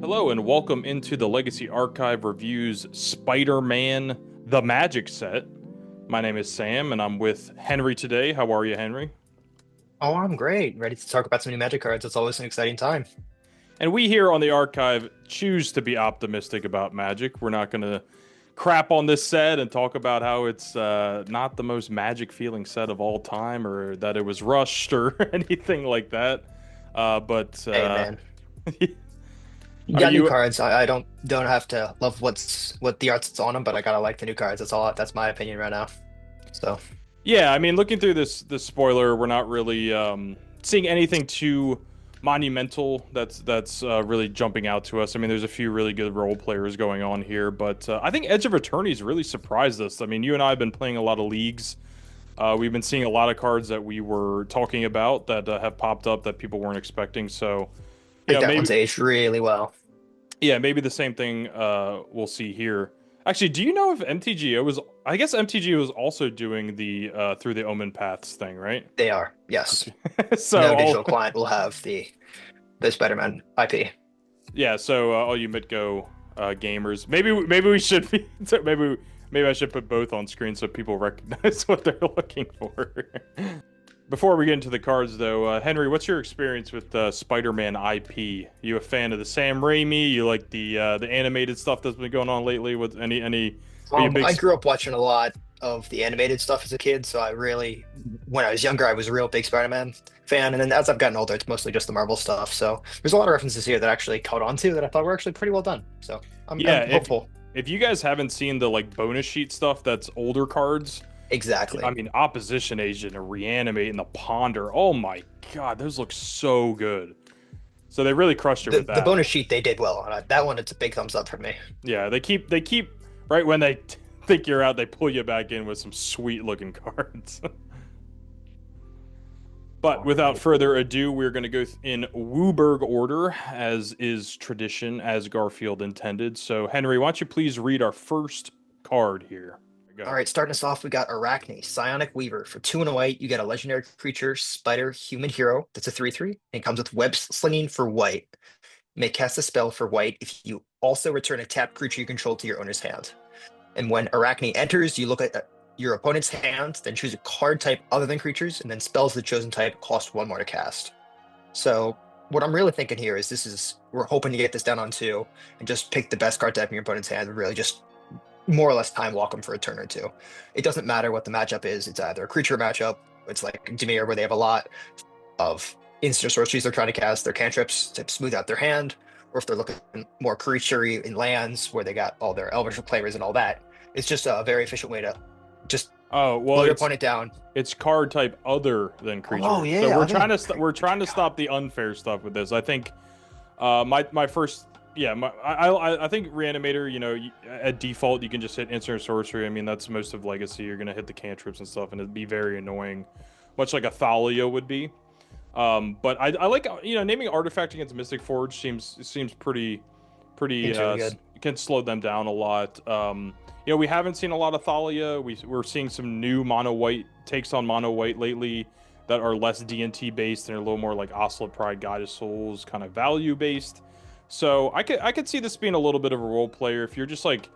Hello and welcome into the Legacy Archive Reviews Spider-Man The Magic Set. My name is Sam and I'm with Henry today. How are you, Henry? Oh, I'm great. Ready to talk about some new Magic cards. It's always an exciting time. And we here on the archive choose to be optimistic about Magic. We're not going to crap on this set and talk about how it's not the most Magic feeling set of all time or that it was rushed or anything like that. But Hey, man, you are got new you cards. I don't have to love what the art's on them, but I gotta like the new cards. That's my opinion right now. So Yeah, I mean, looking through this spoiler, we're not really seeing anything too monumental that's really jumping out to us. I mean, there's a few really good role players going on here, but I think Edge of Eternity's really surprised us. I mean, you and I have been playing a lot of leagues. We've been seeing a lot of cards that we were talking about that have popped up that people weren't expecting. So, I you think know, that maybe one's aged really well. yeah, maybe the same thing we'll see here. Actually, do you know if MTGO was? I guess MTGO was also doing the through the Omen Paths thing, right? They are, yes. So No all digital client will have the Spider-Man IP. yeah, so all you Mitgo gamers, maybe we should be maybe I should put both on screen so people recognize what they're looking for. Before we get into the cards, though, Henry, what's your experience with Spider-Man IP? You a fan of the Sam Raimi? You like the animated stuff that's been going on lately? With any? Are you a big? I grew up watching a lot of the animated stuff as a kid, so when I was younger, I was a real big Spider-Man fan, and then as I've gotten older, it's mostly just the Marvel stuff. So there's a lot of references here that I actually caught on to that I thought were actually pretty well done. So Yeah, I'm hopeful. if you guys haven't seen the like bonus sheet stuff that's older cards, I Exactly. mean Opposition Agent and Reanimate and the Ponder. Oh my God, those look so good. So they really crushed it with The that. bonus sheet they did well on it. That one, it's a big thumbs up for me. Yeah, they keep right when they think you're out, they pull you back in with some sweet looking cards. But All without right. further ado, we're going to go in Wooburg order, as is tradition, as Garfield intended. So, Henry, why don't you please read our first card here? All Go. right, starting us off, we got Arachne, Psionic Weaver. For 2 and a white, you get a legendary creature, Spider Human Hero. That's a 3/3. And it comes with web slinging for white. You may cast a spell for white if you also return a tapped creature you control to your owner's hand. And when Arachne enters, you look at your opponent's hand, then choose a card type other than creatures, and then spells of the chosen type cost 1 more to cast. So what I'm really thinking here is we're hoping to get this down on two and just pick the best card type in your opponent's hand and really just more or less time walk them for a turn or two. It doesn't matter what the matchup is. It's either a creature matchup, it's like Dimir where they have a lot of instant sorceries they're trying to cast, their cantrips to smooth out their hand, or if they're looking more creature in lands where they got all their Elvish flavors and all that. It's just a very efficient way to just Oh, well, slow your opponent down. it's card type other than Oh creature. So yeah, other than we're oh my trying to god. stop the unfair stuff with this. I think my first yeah, I think Reanimator, at default you can just hit instant sorcery. I mean, that's most of Legacy. You're gonna hit the cantrips and stuff, and it'd be very annoying, much like a Thalia would be. But I like naming artifact against Mystic Forge seems pretty Seems really good. can slow them down a lot. We haven't seen a lot of Thalia. We're seeing some new mono white takes on mono white lately that are less D&T based and are a little more like Oslet Pride, Guided Souls kind of value based. So I could see this being a little bit of a role player if you're just like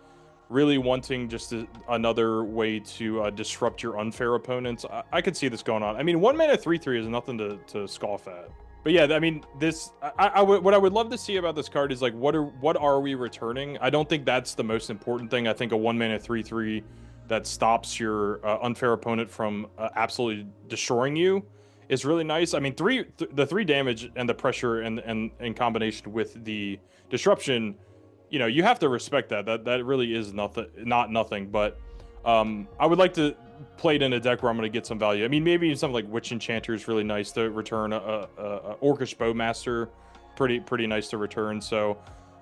really wanting just another way to disrupt your unfair opponents. I could see this going on. I mean, 1 mana 3/3 is nothing to scoff at. But yeah, I mean, what I would love to see about this card is like what are we returning? I don't think that's the most important thing. I think a 1 mana 3/3 that stops your unfair opponent from absolutely destroying you is really nice. I mean, the 3 damage and the pressure and in combination with the disruption, you have to respect that. That really is not nothing. But I would like to play it in a deck where I'm going to get some value. I mean, maybe something like Witch Enchanter is really nice to return. A Orcish Bowmaster, pretty nice to return. So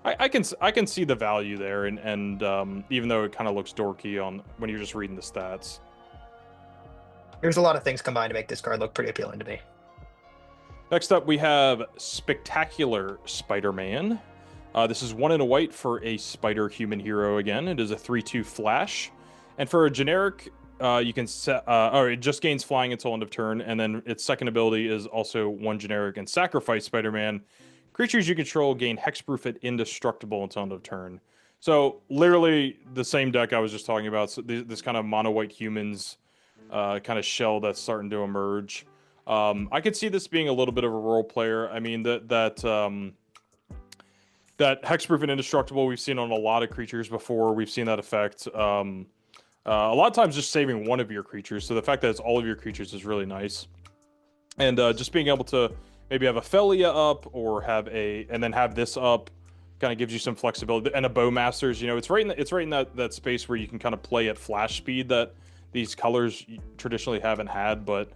I can see the value there, and even though it kind of looks dorky on when you're just reading the stats. There's a lot of things combined to make this card look pretty appealing to me. Next up, we have Spectacular Spider-Man. This is 1 and a white for a Spider Human Hero again. It is a 3/2 flash. And for a generic, you can set, or it just gains flying until end of turn. And then its second ability is also one generic and sacrifice Spider-Man. Creatures you control gain hexproof and indestructible until end of turn. So literally the same deck I was just talking about. So this kind of mono white humans kind of shell that's starting to emerge. I could see this being a little bit of a role player. I mean that hexproof and indestructible we've seen on a lot of creatures before. We've seen that effect. A lot of times just saving one of your creatures. So the fact that it's all of your creatures is really nice. And just being able to maybe have a Felia up or and then have this up kind of gives you some flexibility. And a Bowmasters, it's right in that space where you can kind of play at flash speed that these colors traditionally haven't had. But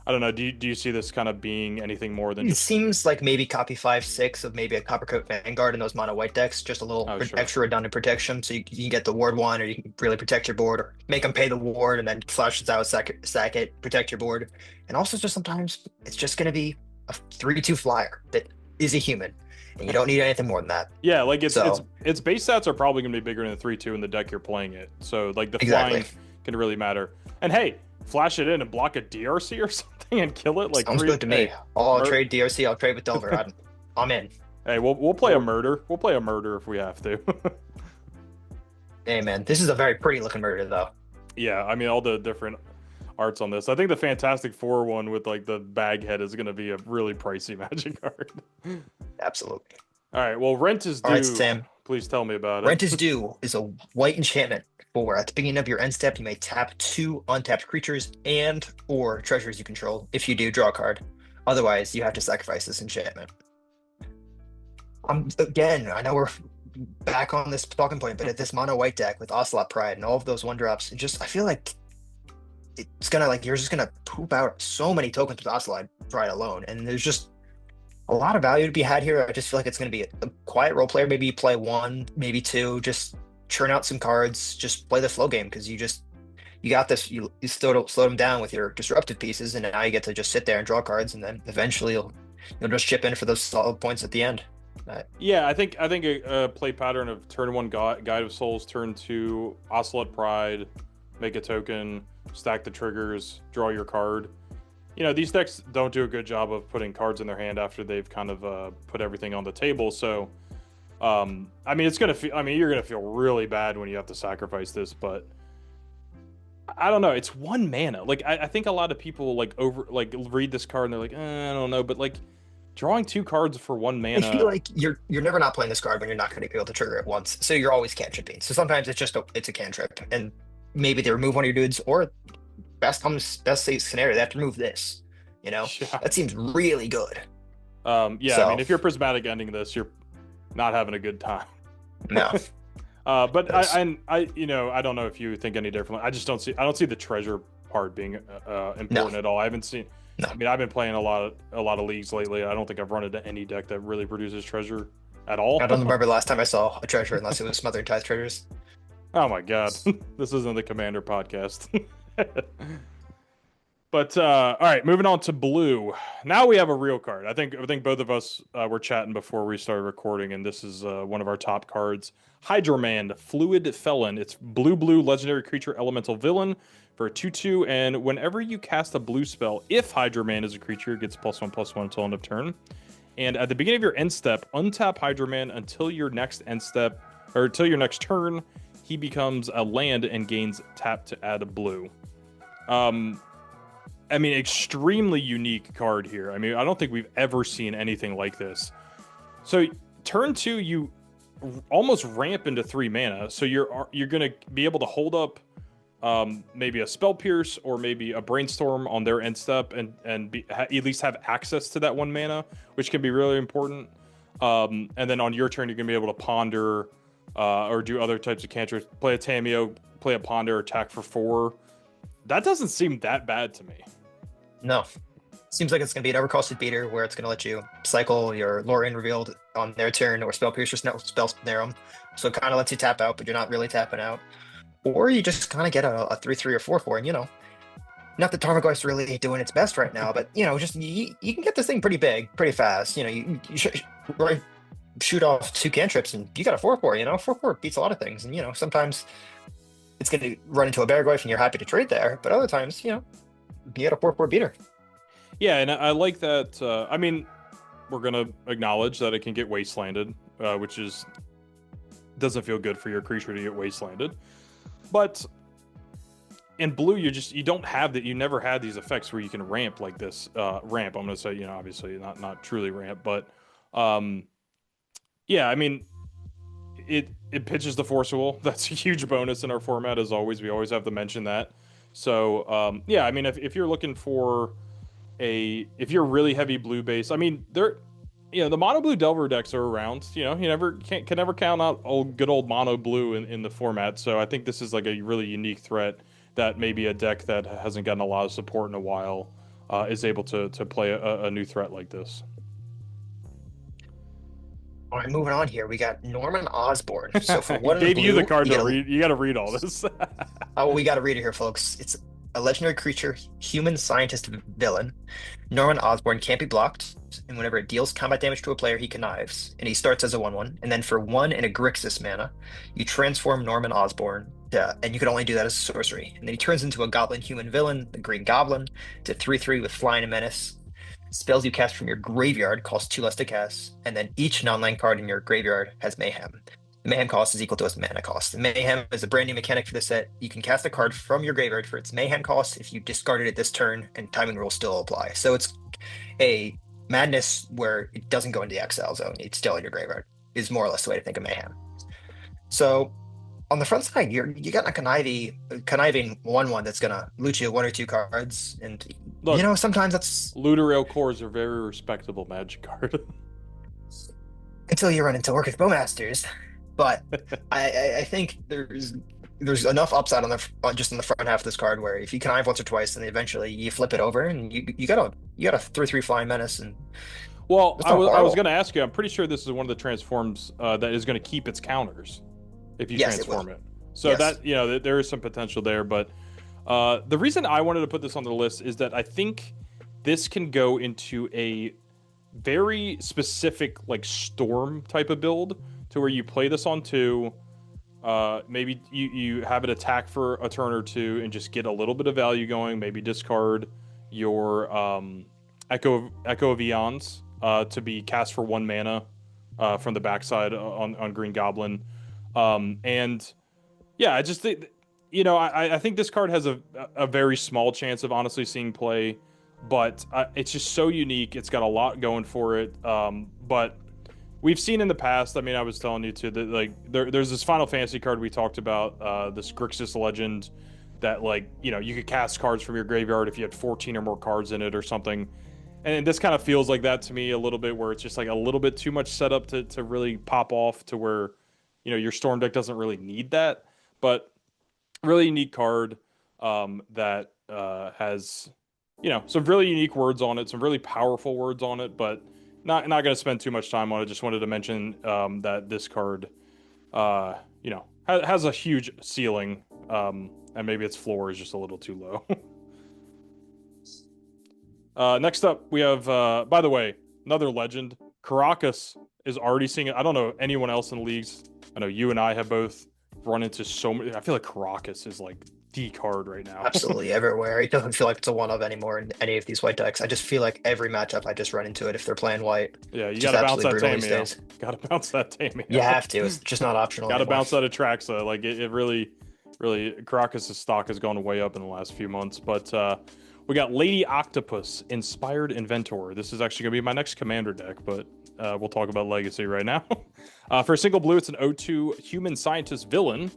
I don't know. Do you see this kind of being anything more than It just... seems like maybe copy 5/6 of maybe a Coppercoat Vanguard in those mono white decks, just a little Sure. extra redundant protection, so you can get the ward one, or you can really protect your board, or make them pay the ward and then flash it out, sack it, protect your board. And also, just sometimes it's just going to be a 3/2 flyer that is a human, and you don't need anything more than that. Yeah, like its base stats are probably going to be bigger than the 3/2 in the deck you're playing it. So like the flying can really matter. And hey, flash it in and block a DRC or something and kill it. Like sounds good to me. I'll trade DRC. I'll trade with Delver. I'm in. Hey, we'll play a murder. We'll play a murder if we have to. Hey man, this is a very pretty looking murder though. Yeah, I mean all the different arts on this. I think the Fantastic Four one with like the bag head is going to be a really pricey Magic card. Absolutely. All right. Well, Rent is due. All right, Sam. Please tell me about it. Rent is due is a white enchantment for at the beginning of your end step, you may tap 2 untapped creatures and or treasures you control. If you do, draw a card. Otherwise, you have to sacrifice this enchantment. Again, I know we're back on this talking point, but at this mono white deck with Ocelot Pride and all of those 1-drops, I feel like it's gonna you're just gonna poop out so many tokens with Ocelot Pride alone, and there's just a lot of value to be had here. I just feel like it's going to be a quiet role player. Maybe you play 1, maybe 2, just churn out some cards, just play the flow game, because you got this. You slow them down with your disruptive pieces, and now you get to just sit there and draw cards, and then eventually you'll just chip in for those solid points at the end. Yeah, I think a play pattern of turn 1 Guide of Souls, turn 2 Ocelot Pride, make a token, stack the triggers, draw your card. These decks don't do a good job of putting cards in their hand after they've kind of put everything on the table. So, I mean, you're gonna feel really bad when you have to sacrifice this, but I don't know. It's 1 mana. Like, I think a lot of people read this card and they're like, I don't know, but like drawing 2 cards for 1 mana. I feel like you're never not playing this card when you're not going to be able to trigger it once. So you're always cantripping. So sometimes it's a cantrip, and maybe they remove one of your dudes, or best case scenario, they have to remove this. Yeah. That seems really good. Yeah, so, I mean, if you're prismatic ending this, you're not having a good time. No. But I don't know if you think any differently. I don't see the treasure part being important at all. I haven't seen. No. I mean, I've been playing a lot of leagues lately. I don't think I've run into any deck that really produces treasure at all. I don't remember the last time I saw a treasure unless it was Smothering Tithe treasures. Oh my god, this isn't the Commander podcast. But all right, moving on to blue. Now we have a real card. I think both of us were chatting before we started recording, and this is one of our top cards. Hydroman, Fluid Felon. It's blue legendary creature elemental villain for a 2/2, and whenever you cast a blue spell, if Hydroman is a creature, it gets +1/+1 until end of turn. And at the beginning of your end step, untap Hydroman until your next end step, or until your next turn. He becomes a land and gains tap to add a blue. I mean, extremely unique card here. I mean, I don't think we've ever seen anything like this. So turn 2, you almost ramp into 3 mana. So you're going to be able to hold up maybe a Spell Pierce or maybe a Brainstorm on their end step and at least have access to that 1 mana, which can be really important. And then on your turn, you're going to be able to ponder or do other types of cantrips. Play a Tamiyo, play a Ponder, attack for 4. That doesn't seem that bad to me. No. Seems like it's going to be an overcosted beater where it's going to let you cycle your Lorien Revealed on their turn, or Spell Pierce or Spell Snare them. So it kind of lets you tap out, but you're not really tapping out. Or you just kind of get a 3/3 or 4/4, and not that Tarmogoyf's really doing its best right now, but just you can get this thing pretty big, pretty fast. You shoot off 2 cantrips and you got a 4/4. 4/4 beats a lot of things, and sometimes it's going to run into a Baragorf and you're happy to trade there, but other times, you get a 4/4 beater. Yeah, and I like that. I mean, we're gonna acknowledge that it can get wastelanded, which doesn't feel good for your creature to get wastelanded. But in blue, you don't have that. You never had these effects where you can ramp like this. Ramp. I'm gonna say, obviously not truly ramp, but yeah. I mean, it pitches the Forcible. That's a huge bonus in our format, as always. We always have to mention that. So yeah, I mean, if you're looking for if you're really heavy blue base, I mean, the mono blue Delver decks are around. You can never count out good old mono blue in the format. So I think this is like a really unique threat that maybe a deck that hasn't gotten a lot of support in a while is able to play a new threat like this. All right, moving on here. We got Norman Osborn. So for one, gave blue, you the card to read. You got to read all this. Oh, we got to read it here, folks. It's a legendary creature, human scientist villain. Norman Osborn can't be blocked, and whenever it deals combat damage to a player, he connives, and he starts as a 1/1. And then for 1 and a Grixis mana, you transform Norman Osborn, and you can only do that as a sorcery. And then he turns into a goblin human villain, the Green Goblin, to 3/3 with Flying and Menace. Spells you cast from your graveyard cost 2 less to cast, and then each non-land card in your graveyard has Mayhem. The Mayhem cost is equal to its mana cost. The Mayhem is a brand new mechanic for the set. You can cast a card from your graveyard for its Mayhem cost if you discarded it this turn, and timing rules still apply. So it's a madness where it doesn't go into the exile zone. It's still in your graveyard, is more or less the way to think of Mayhem. So on the front side, you got a conniving 1/1 that's gonna loot you 1 or 2 cards, and look, sometimes that's Looter Cores are a very respectable Magic card. Until you run into Orcish Bowmasters. But I think there's enough upside just on the front half of this card where if you connive once or twice, and eventually you flip it over, and you got a 3/3 Flying Menace. And well, I was going to ask you. I'm pretty sure this is one of the transforms that is going to keep its counters if you transform it. So that there is some potential there. But the reason I wanted to put this on the list is that I think this can go into a very specific like Storm type of build, to where you play this on 2, maybe you have it attack for a turn or 2 and just get a little bit of value going, maybe discard your Echo of Eons to be cast for 1 mana from the backside on Green Goblin. And yeah, I just think, I think this card has a very small chance of honestly seeing play, but it's just so unique. It's got a lot going for it. But we've seen in the past, I mean, I was telling you too, that like there's this Final Fantasy card we talked about, this Grixis Legend, that you could cast cards from your graveyard if you had 14 or more cards in it or something. And this kind of feels like that to me a little bit, where it's just like a little bit too much setup to really pop off, to where, your Storm deck doesn't really need that. But really unique card that has, some really unique words on it, some really powerful words on it, but not going to spend too much time on it. Just wanted to mention that this card, has a huge ceiling, and maybe its floor is just a little too low. Next up, we have, by the way, another legend. Karakas is already seeing it. I don't know anyone else in the leagues. I know you and I have both run into so many. I feel like Karakas is like the card right now. Absolutely everywhere. It doesn't feel like it's a one of anymore in any of these white decks. I just feel like every matchup I just run into it if they're playing white. Yeah, you gotta bounce that Tamiyo. Gotta bounce that Tamiyo. You have to. It's just not optional. Gotta bounce that Atraxa. Like it really, Karakas' stock has gone way up in the last few months. But we got Lady Octopus, Inspired Inventor. This is actually gonna be my next commander deck, but we'll talk about Legacy right now. For a single blue, it's an 0/2 human scientist villain.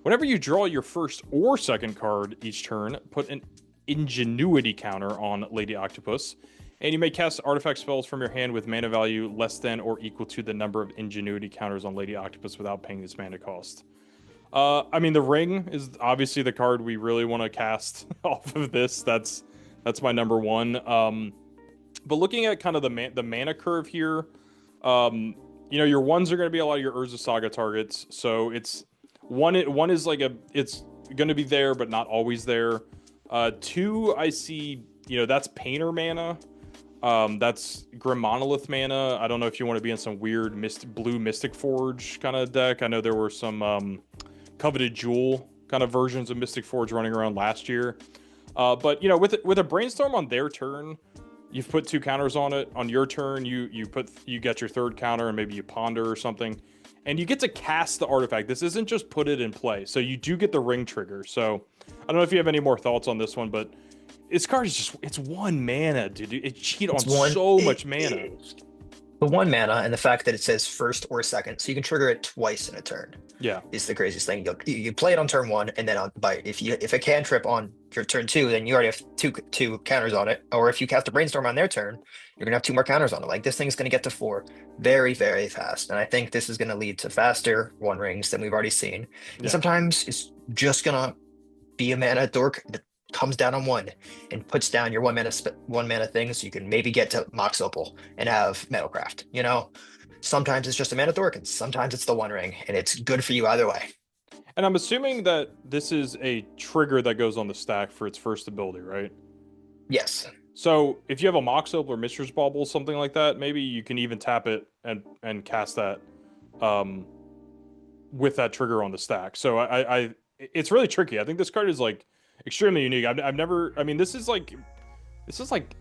Whenever you draw your first or second card each turn, put an Ingenuity counter on Lady Octopus, and you may cast artifact spells from your hand with mana value less than or equal to the number of Ingenuity counters on Lady Octopus without paying this mana cost. I mean, the Ring is obviously the card we really want to cast off of this. That's my number one. But looking at kind of the mana curve here, your ones are going to be a lot of your Urza Saga targets. So it's one is like it's going to be there, but not always there. 2, I see, that's Painter mana. That's Grim Monolith mana. I don't know if you want to be in some weird blue Mystic Forge kind of deck. I know there were some Coveted Jewel kind of versions of Mystic Forge running around last year. But with a Brainstorm on their turn, you've put 2 counters on it. On your turn, you get your 3rd counter, and maybe you ponder or something, and you get to cast the artifact. This isn't just put it in play, so you do get the ring trigger. So I don't know if you have any more thoughts on this one, but this card is just—it's 1 mana, dude. It cheat on so much mana. The 1 mana and the fact that it says first or second, so you can trigger it twice in a turn. Yeah, is the craziest thing. You play it on turn 1, and then if it can trip on your turn 2, then you already have two counters on it. Or if you cast a brainstorm on their turn, you're gonna have 2 more counters on it. Like, this thing's gonna get to 4 very, very fast. And I think this is gonna lead to faster 1-rings than we've already seen. And sometimes it's just gonna be a mana dork that comes down on 1 and puts down your 1 mana thing, so you can maybe get to Mox Opal and have Metalcraft. Sometimes it's just a mana dork, and sometimes it's the 1-ring, and it's good for you either way. And I'm assuming that this is a trigger that goes on the stack for its first ability, right? Yes. So if you have a Mox Opal or Mistress Bauble, something like that, maybe you can even tap it and cast that with that trigger on the stack. So it's really tricky. I think this card is like extremely unique. I've never. I mean, this is like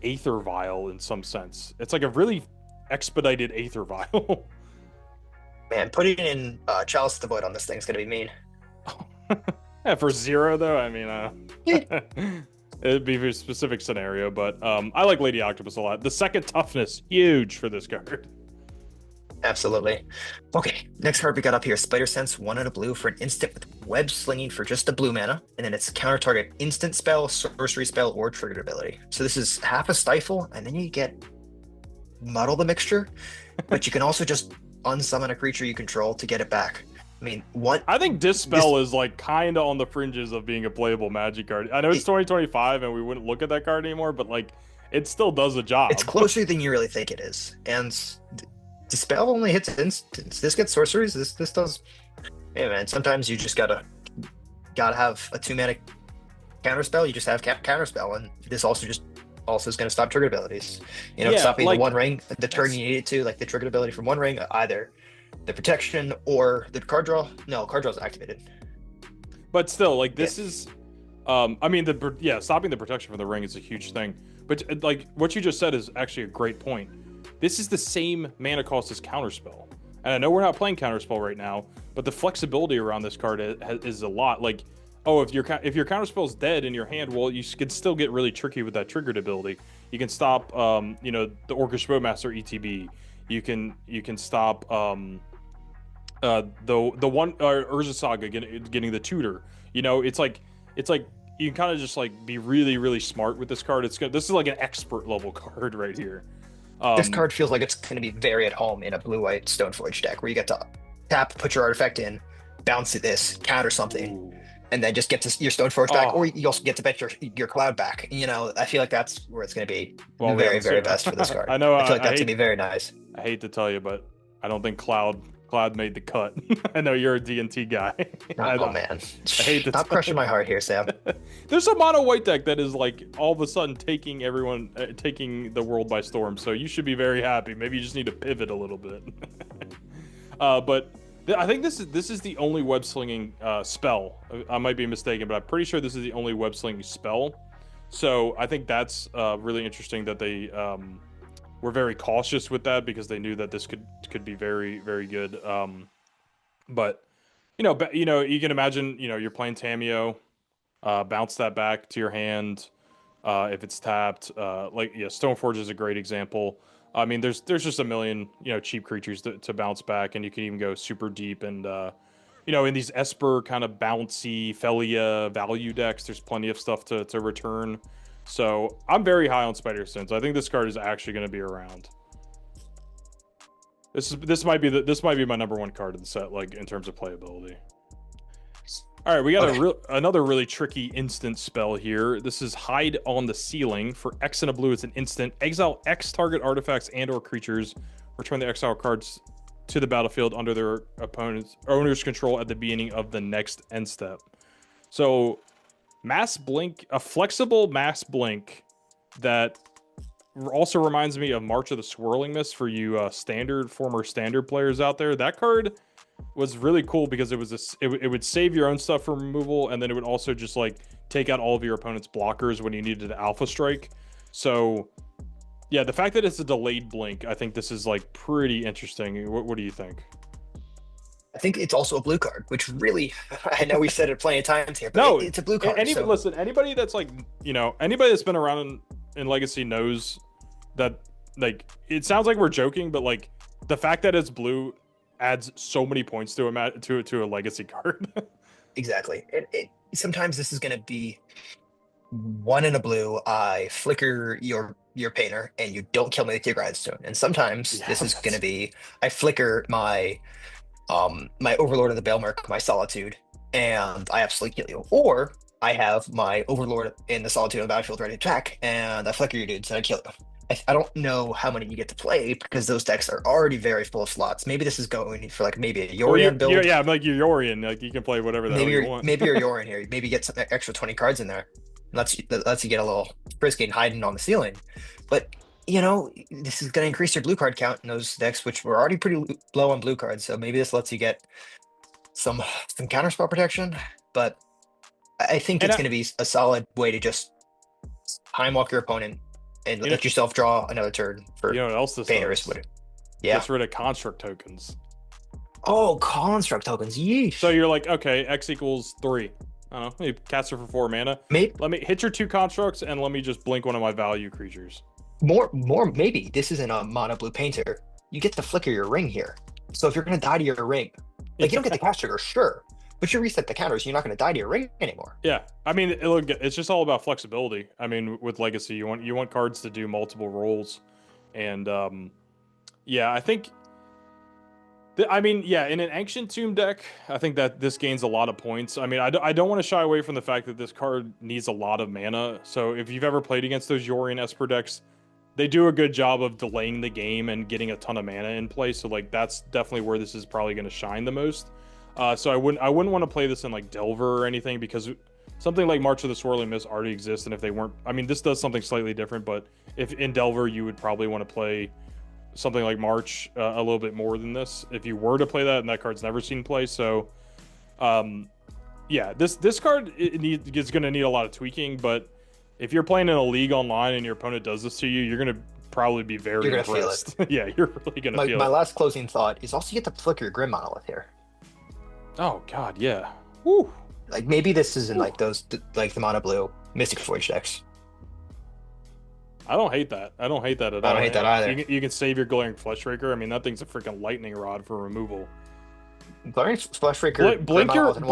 Aether Vial in some sense. It's like a really expedited Aether Vial. Man, putting in Chalice of the Void on this thing's gonna be mean. Yeah, for 0 though. I mean, it'd be a specific scenario, but I like Lady Octopus a lot. The 2nd toughness, huge for this card. Absolutely. Okay, next card we got up here, Spider Sense, 1 and a blue for an instant with web slinging for just a blue mana, and then it's counter target instant spell, sorcery spell, or triggered ability. So this is half a stifle, and then you get Muddle the Mixture, but you can also just unsummon a creature you control to get it back. I mean, what? I think Dispel is like kind of on the fringes of being a playable Magic card. I know it's 2025 and we wouldn't look at that card anymore, but like it still does a job. It's closer than you really think it is, and Dispel only hits instants. This gets sorceries. This does. Hey man, sometimes you just gotta have a 2-mana counter spell. You just have counter spell, and this also is going to stop triggered abilities. Stopping the 1-ring the turn you need it to, like the triggered ability from 1-ring, either the protection or the card draw. No, card draw is activated. But still, like this is, I mean, stopping the protection from the ring is a huge thing. But like what you just said is actually a great point. This is the same mana cost as Counterspell, and I know we're not playing Counterspell right now, but the flexibility around this card is a lot. Like, oh, if your Counterspell is dead in your hand, well, you can still get really tricky with that triggered ability. You can stop, the Orcish Bowmaster ETB. You can stop the one Urza Saga getting the tutor. It's like you can kind of just like be really, really smart with this card. This is like an expert level card right here. This card feels like it's going to be very at home in a blue-white Stoneforge deck, where you get to tap, put your artifact in, bounce this, counter something. Ooh. And then just get to your Stoneforge back, or you also get to bet your Cloud back. I feel like that's where it's going to be very, very best for this card. I know. I feel like that's going to be very nice. I hate to tell you, but I don't think Cloud made the cut. I know you're a D&T guy. Oh man, I hate to stop crushing my heart here, Sam. There's a mono white deck that is like all of a sudden taking the world by storm. So you should be very happy. Maybe you just need to pivot a little bit. But I think this is the only web slinging spell. I might be mistaken, but I'm pretty sure this is the only web slinging spell. So I think that's really interesting that they were very cautious with that, because they knew that this could be very, very good. But you can imagine, you're playing Tamiyo, bounce that back to your hand if it's tapped. Stoneforge is a great example. I mean, there's just a million cheap creatures to bounce back, and you can even go super deep. And in these Esper kind of bouncy Felia value decks, there's plenty of stuff to return. So I'm very high on Spider Sense. I think this card is actually going to be around. This might be my number 1 card in the set, like in terms of playability. All right, we got another really tricky instant spell here. This is Hide on the Ceiling. For X and a blue, it's an instant. Exile X target artifacts and/or creatures. Return the exile cards to the battlefield under their opponent's owner's control at the beginning of the next end step. So, Mass Blink, a flexible Mass Blink that also reminds me of March of the Swirling Mist for you former standard players out there. That card was really cool because it would save your own stuff from removal, and then it would also just like take out all of your opponent's blockers when you needed to alpha strike. So Yeah, the fact that it's a delayed blink, I think this is like pretty interesting. What do you think? I think it's also a blue card, which really, I know we've said it plenty of times here, but No, it's a blue card. any So listen, anybody that's like, anybody that's been around in Legacy knows that, like, it sounds like we're joking, but like the fact that it's blue adds so many points to a Legacy card. exactly. Sometimes this is going to be one in a blue. I flicker your painter, and you don't kill me with your grindstone. And sometimes Yeah, this is going to be I flicker my Overlord of the Baelmerk, my Solitude, and I absolutely kill you. Or I have my Overlord in the Solitude on the battlefield ready to attack, and I flicker your dudes and I kill you. I don't know how many you get to play because those decks are already very full of slots. Maybe this is going for like maybe a well, Yorion build. yeah, like you're Yorion, like you can play whatever the hell you want. Maybe you're Yorion here. Maybe get some extra 20 cards in there. Lets you get a little frisky and hiding on the ceiling. But this is going to increase your blue card count in those decks, which were already pretty low on blue cards. So maybe this lets you get some counter spell protection. But I think it's going to be a solid way to just time walk your opponent and let yourself draw another turn for what else this painters. does? Yeah. Gets rid of construct tokens. Oh, construct tokens. Yeesh. So you're like, okay, X equals 3. I don't know. You cast her for 4 mana. Let me hit your 2 constructs and let me just blink one of my value creatures. More. Maybe this isn't a mono blue painter. You get to flicker your ring here. So if you're going to die to your ring, like you don't get the cast trigger, sure, but you reset the counters. You're not going to die to your ring anymore. Yeah, I mean, it's just all about flexibility. I mean, with Legacy, you want cards to do multiple roles, and yeah, I think. In an Ancient Tomb deck, I think that this gains a lot of points. I mean, I don't want to shy away from the fact that this card needs a lot of mana. So if you've ever played against those Yorion Esper decks, they do a good job of delaying the game and getting a ton of mana in play. So like that's definitely where this is probably going to shine the most. So I wouldn't want to play this in like Delver or anything, because something like March of the Swirling Mist already exists. And if they weren't, I mean, this does something slightly different, but if in Delver, you would probably want to play something like March a little bit more than this if you were to play that, and that card's never seen play. So yeah, this card is going to need a lot of tweaking, but if you're playing in a league online and your opponent does this to you, you're going to probably be very impressed. Feel it. Yeah, you're really going to feel it. My last closing thought is also you get to flicker your Grim Monolith here. Oh god, yeah. Woo. Like maybe this isn't like those like the mono blue Mystic Forge decks. I don't hate that. I don't hate that at all. I don't hate that either. You can save your Glaring Fleshraker. I mean, that thing's a freaking lightning rod for removal. Glaring Fleshraker. Blink your Grim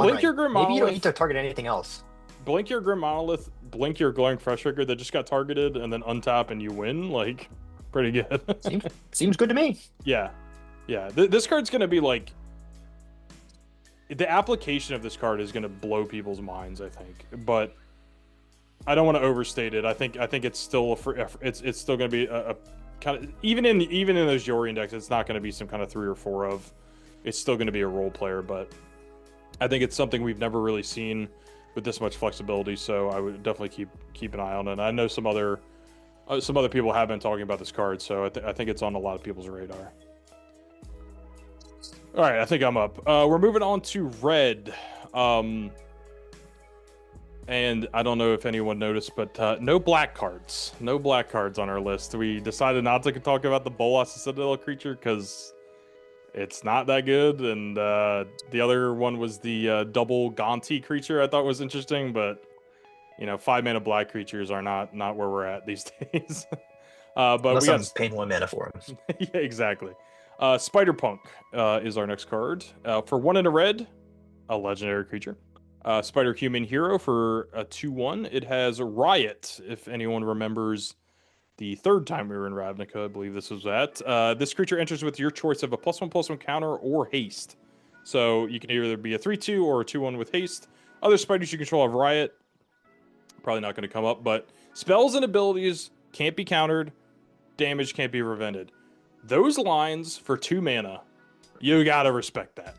Monolith. Maybe you don't need to target anything else. Blink your Grim Monolith. Blink your Glaring Fleshraker that just got targeted, and then untap and you win. Like, pretty good. seems good to me. Yeah, yeah. This card's gonna be like. The application of this card is gonna blow people's minds, I think, but. I don't want to overstate it. I think it's still it's still going to be a kind of even in those Yorion decks, it's not going to be some kind of 3 or 4 of. It's still going to be a role player, but I think it's something we've never really seen with this much flexibility. So I would definitely keep an eye on it. And I know some other people have been talking about this card, so I think it's on a lot of people's radar. All right, I think I'm up. We're moving on to red. And I don't know if anyone noticed, but no black cards. No black cards on our list. We decided not to talk about the Bolas Citadel creature because it's not that good. And the other one was the double Gonti creature I thought was interesting. But, 5 mana black creatures are not where we're at these days. But unless we got paying 1 mana for them. Yeah, exactly. Spider Punk is our next card. For 1 and a red, a legendary creature. Spider Human Hero for a 2/1. It has Riot, if anyone remembers the third time we were in Ravnica, I believe this was at. This creature enters with your choice of a +1/+1 counter or haste. So you can either be a 3/2 or a 2/1 with haste. Other spiders you control have Riot. Probably not going to come up, but spells and abilities can't be countered. Damage can't be prevented. Those lines for 2 mana, you gotta respect that.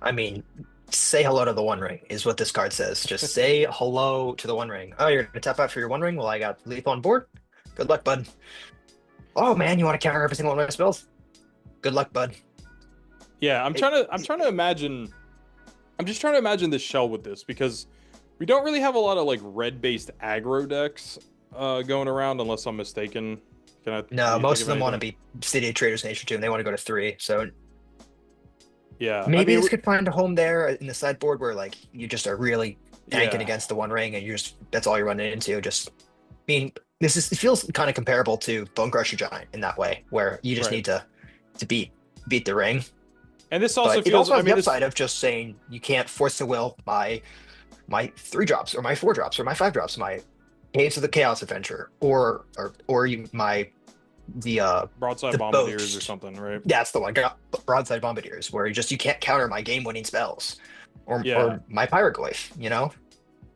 I mean, say hello to the One Ring is what this card says. Just say hello to the One Ring. Oh, you're gonna tap out for your One Ring? Well, I got Leaf on board. Good luck, bud. Oh man, you want to counter every single one of my spells? Good luck, bud. Yeah, I'm trying to imagine. I'm just trying to imagine this shell with this, because we don't really have a lot of like red-based aggro decks. going around, unless I'm mistaken. Can No, you think most of of them want to anything? be City of Traders Nation too, and they want to go to 3. So Yeah, I maybe mean, this could find a home there in the sideboard where like you just are really tanking yeah, against the One Ring, and you just that's all you're running into. Just, I mean, it feels kind of comparable to Bone Crusher Giant in that way, where you just right. need to beat the ring. And this also But it feels. also I has the mean, this. upside of just saying you can't force the will my 3 drops or my 4 drops or my 5 drops, my Caves of the Chaos Adventure or you, my Broadside the Bombardiers or Boast. something, right? That's the one. Got Broadside Bombardiers, where you can't counter my game-winning spells, Yeah, or my Pyroglyph. You know,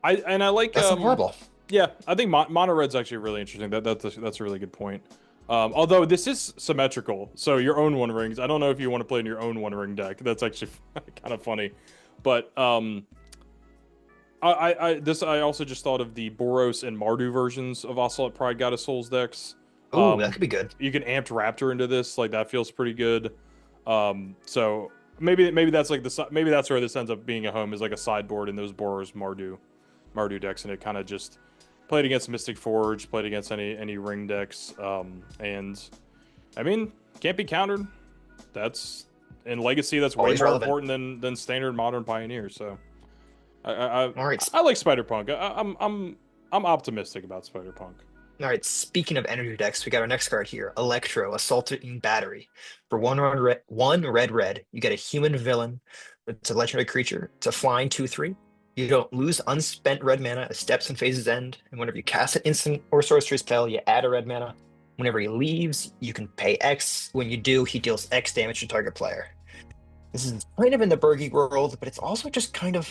I like that's not horrible. yeah, I think Mono Red's actually really interesting. That's a really good point. Although this is symmetrical, so your own One Rings. I don't know if you want to play in your own One Ring deck. That's actually kind of funny, but I also just thought of the Boros and Mardu versions of Ocelot Pride Goddess Souls decks. Ooh, that Um, could be good. you can amped Raptor into this, like that feels pretty good. So maybe that's like maybe that's where this ends up being a home, is like a sideboard in those Boros Mardu decks, and it kind of just played against Mystic Forge, played against any ring decks, and I mean can't be countered. That's in Legacy. That's way Always more relevant. important than standard Modern Pioneer. So. All right, I like Spider Punk. I'm optimistic about Spider Punk. all right. Speaking of energy decks, we got our next card here: Electro Assaulting Battery. For one red, you get a human villain. It's a legendary creature. It's a flying 2/3. You don't lose unspent red mana as steps and phases end. And whenever you cast an instant or sorcery spell, you add a red mana. Whenever he leaves, you can pay X. When you do, he deals X damage to target player. This is kind of in the Bergie world, but it's also just kind of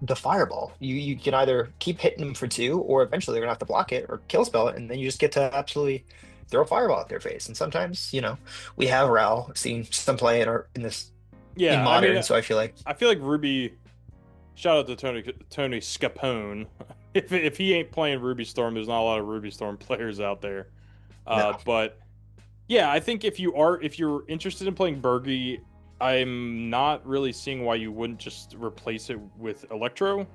the fireball. You can either keep hitting them for 2, or eventually they're gonna have to block it or kill spell it, and then you just get to absolutely throw a fireball at their face. And sometimes, we have Ral seen some play in Yeah, I mean, modern, so I feel like I feel like Ruby. Shout out to Tony Scapone. If he ain't playing Ruby Storm, there's not a lot of Ruby Storm players out there. no. But yeah, I think if you're interested in playing Bergie, I'm not really seeing why you wouldn't just replace it with Electro.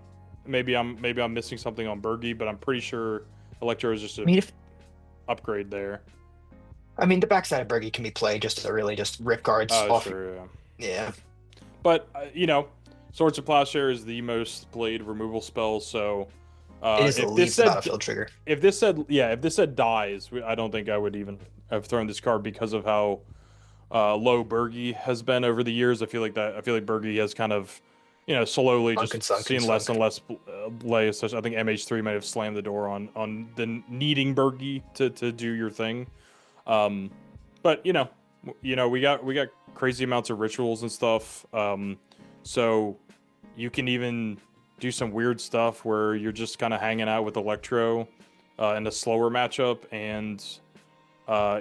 Maybe I'm missing something on Bergie, but I'm pretty sure Electro is just I a mean, if upgrade there. the backside of Bergie can be played just to really just rip cards Oh, off. sure, yeah. Yeah, But Swords of Plowshare is the most played removal spell. So it is the if this least said battlefield trigger. if this said dies, I don't think I would even have thrown this card because of how low Bergie has been over the years. I feel like Bergie has kind of slowly Sunk and just sunk and seen less sunk. and less play. So I think MH3 might have slammed the door on the needing Bergie to do your thing. But we got crazy amounts of rituals and stuff. So you can even do some weird stuff where you're just kind of hanging out with Electro in a slower matchup, and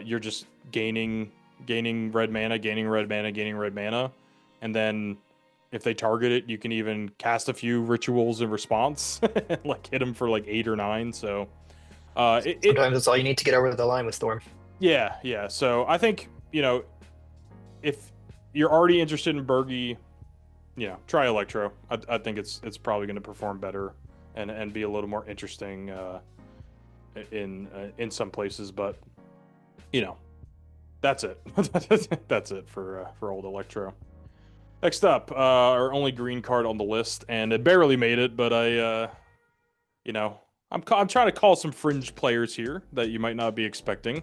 you're just gaining red mana, gaining red mana, and then if they target it, you can even cast a few rituals in response, like hit them for like 8 or 9. So Sometimes that's all you need to get over the line with Storm. yeah. So I think if you're already interested in Bergie, try Electro. I think it's probably going to perform better and be a little more interesting in some places. But that's it. That's it for old Electro. Next up, our only green card on the list, and it barely made it, but I'm trying to call some fringe players here that you might not be expecting.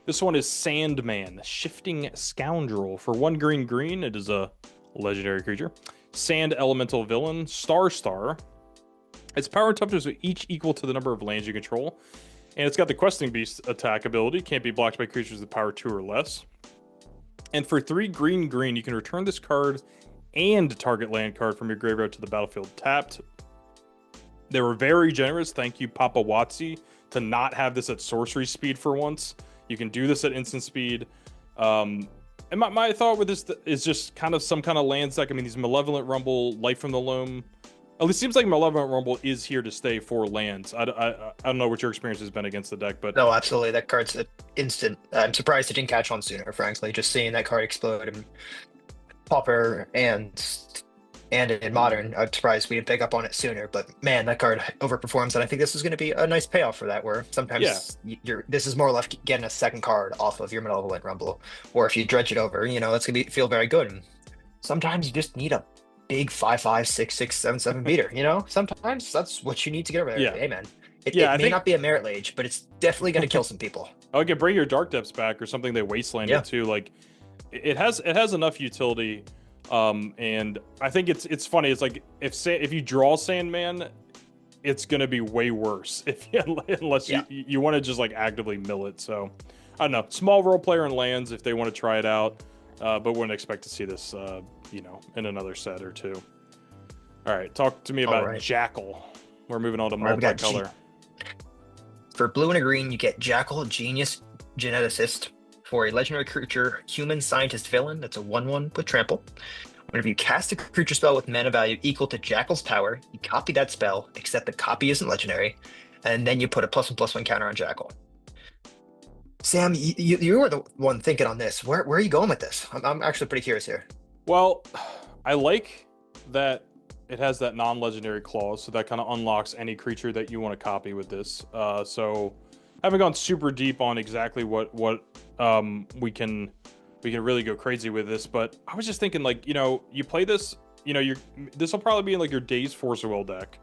This one is Sandman, Shifting Scoundrel. For 1 green, it is a legendary creature. Sand Elemental Villain, Star. Its power and toughness are each equal to the number of lands you control. And it's got the Questing Beast attack ability. Can't be blocked by creatures with power 2 or less. And for 3 green, you can return this card and target land card from your graveyard to the battlefield tapped. They were very generous. Thank you, Papa Watsy, to not have this at sorcery speed for once. You can do this at instant speed. And my thought with this is just kind of some kind of land stack. I mean, these Malevolent Rumble, Light from the Loam. At least it seems like Malevolent Rumble is here to stay for lands. I don't know what your experience has been against the deck, but No, absolutely. That card's an instant. I'm surprised it didn't catch on sooner, frankly. Just seeing that card explode and Pauper and And in Modern, I'm surprised we didn't pick up on it sooner. But man, that card overperforms, and I think this is going to be a nice payoff for that. Where Yeah, sometimes you're this is more or less getting a second card off of your Malevolent Rumble, or if you dredge it over, that's going to feel very good. And sometimes you just need a big 5/5 6/6 7/7 beater. Sometimes that's what you need to get over there. yeah, Hey man, it, yeah. it I may think not be a Merit Lage, but it's definitely going to kill some people. okay, bring your Dark Depths back or something. They wastelanded Yeah. too. Like it has enough utility. And I think it's funny. It's like if you draw Sandman, it's gonna be way worse if unless Yeah. you want to just like actively mill it. So I don't know. Small role player in lands if they want to try it out, but wouldn't expect to see this in another set or two. All right, talk to me All about right. Jackal. We're moving on to right, we got multicolor. For blue and a green, you get Jackal, Genius Geneticist. For a legendary creature, human scientist villain, that's a 1/1 with trample. Whenever you cast a creature spell with mana value equal to Jackal's power, you copy that spell, except the copy isn't legendary, and then you put a +1/+1 counter on Jackal. Sam, you were the one thinking on this. Where are you going with this? I'm actually pretty curious here. Well, I like that it has that non-legendary clause, so that kind of unlocks any creature that you want to copy with this. So I haven't gone super deep on exactly what we can really go crazy with this, but I was just thinking like, you play this, this will probably be in like your Days Force of Will deck.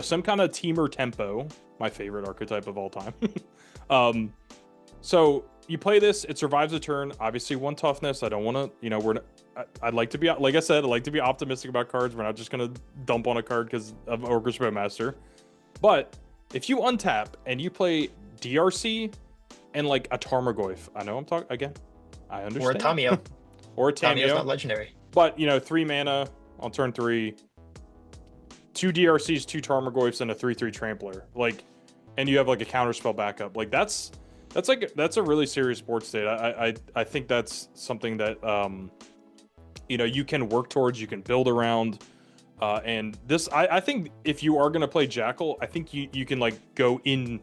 Some kind of Teamer Tempo, my favorite archetype of all time. So you play this, it survives a turn, obviously 1 toughness. I don't want to, I'd like to be, like I said, I'd like to be optimistic about cards. We're not just going to dump on a card because of Orchestra Master. But if you untap and you play DRC and like a Tarmogoyf, I know I'm talking again, I understand. Or a Tamio. Or a Tamio's Tamio. not legendary. But, 3 mana on turn 3, 2 DRCs, 2 Tarmogoyfs, and a 3/3 Trampler. Like, and you have like a counterspell backup. Like that's a really serious board state. I think that's something that you can work towards, you can build around. And this, I think if you are going to play Jackal, I think you can like go in